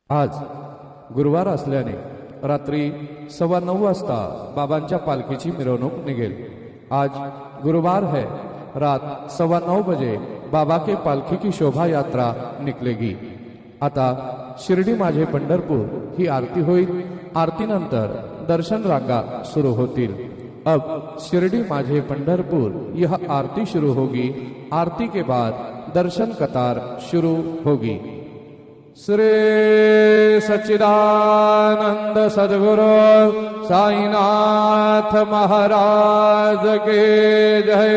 आज गुरुवार असल्याने रात्री 9:15 वाजता बाबांच्या पालखीची मिरवणूक निघेल। आज गुरुवार है, रात 9:15 बजे बाबा के पालखी की शोभा यात्रा निकलेगी। आता शिर्डी माझे पंढरपूर ही आरती होईल। आरतीनंतर दर्शन रांगा शुरू होतील। अब शिरडी माझे पंढरपुर यह आरती शुरू होगी। आरती के बाद दर्शन कतार शुरू होगी। श्री सच्चिदानंद सद्गुरु साईनाथ महाराज के जय।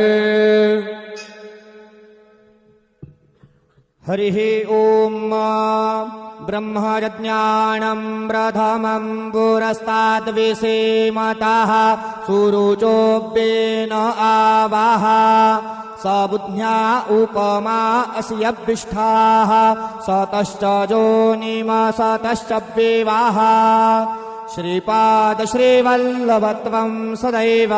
हरिः ओम। ब्रह्मज्ञानं प्रथमं पुरस्ताद् विसेमतः सुरुचोऽव्येन आवाह सबुद्ध्या उपमा अस्य विष्ठाः सतश्च जोनिम सतश्च विवाह श्रीपाद श्रीवल्लभत्वं सदैव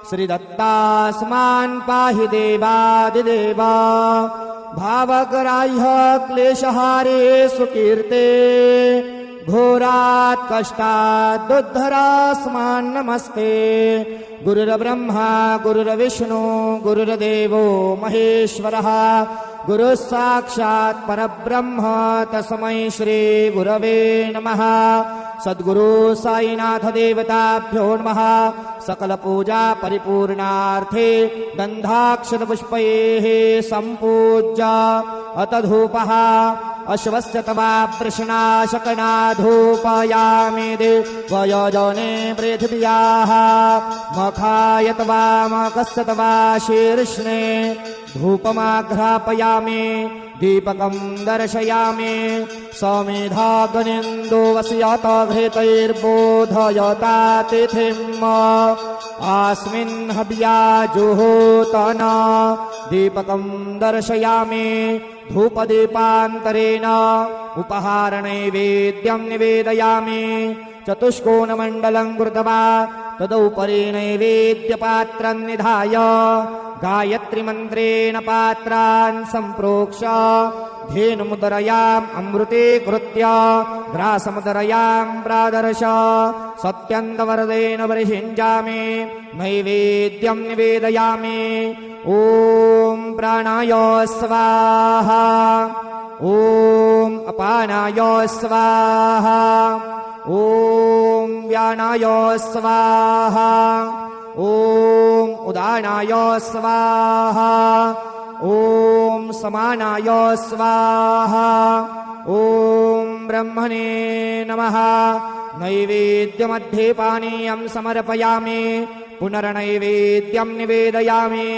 श्रीदत्तास्मान् पाहि देवादिदेव भावग्राह्य क्लेशहारे सुकीर्ते घोरात् कष्टात् उद्धरास्मान् नमस्ते। गुरुर्ब्रह्मा गुरुर्विष्णु गुरुर्देवो महेश्वरः गुरुः साक्षात् परब्रह्म तस्मै श्री गुरवे नमः। सद्गुरु साईनाथ देवताभ्यो नमः। सकल पूजा परिपूर्णार्थे गंधाक्षत पुष्पैः संपूज्य अत धूपः अश्वस्य तवा प्रश्नाशकना धूपयामि देवयजने पृथिव्याः मखाय तवा मकस्य तवा शीर्ष्णे धूपमाघ्रापयामि दीपकं दर्शयामि समेधाग्निन्दो वस्यत घृतैर्बोधयता तिथिम् अस्मिन् हव्याजुहोतन दीपकं दर्शयामि धूपदीपान्तरेण उपहारनैवेद्यं निवेदयामि चतुष्कोणमण्डलं कृत्वा तदुपरि नैवेद्यपात्रं निधाय गायत्रीमन्त्रेण पात्रान् सम्प्रोक्ष धेनुमुदरयाम् अमृते कृत्य ग्रासमुदरयां प्रादर्श सत्यन्तवरदेन परिषिञ्जामि नैवेद्यं निवेदयामि। ॐ प्राणाय स्वाहा ॐ अपानाय स्वाहा ॐ व्यानाय स्वाहा ॐ उदानाय स्वाहा ॐ समानाय स्वाहा ॐ ब्रह्मणे नमः। नैवेद्यमध्ये पानीयं समर्पयामि पुनर्नैवेद्यं निवेदयामि।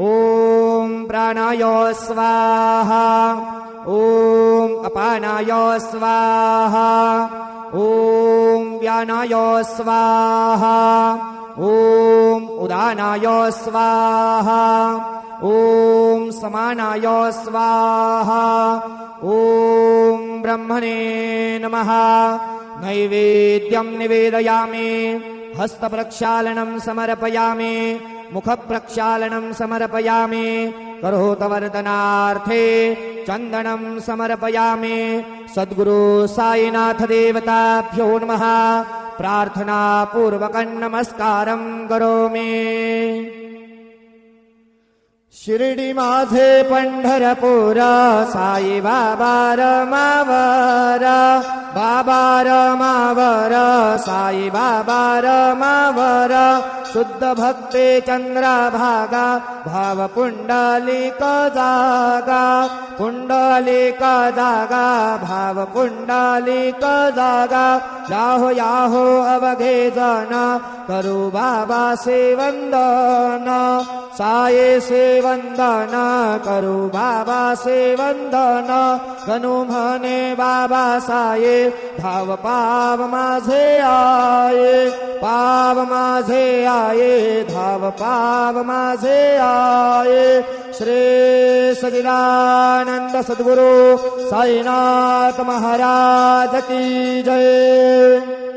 ॐ प्राणाय स्वाहा ॐ अपानाय स्वाहा ॐ व्यानाय स्वाहा ॐ उदानाय स्वाहा ॐ समानाय स्वाहा ॐ ब्रह्मणे नमः। नैवेद्यं निवेदयामि हस्तप्रक्षालनं समर्पयामि मुखप्रक्षालनं समर्पयामि करोतवर्तनार्थे चन्दनं समर्पयामि। सद्गुरु साईनाथ देवताभ्यो नमः। प्रार्थना पूर्वकं नमस्कारं करोमि। शिर्डी माझे पंढरपूर साई बाबा रमावर बाबा रमावर साई बाबा रमावर शुद्ध भक्ते चंद्रभागा भाव पुंडलिक जागा पुंडलिक जागा भाव पुंडलिक जागा याहो याहो अवघे जन करू बाबा से वंदन साये से वंदन करू बाबा से वंदन गणू म्हणे बाबा साये भाव पाव माझे आये पाव माझे आये धाव पाव माझे आये। श्री सच्चिदानंद सद्गुरु साईनाथ महाराज की जय।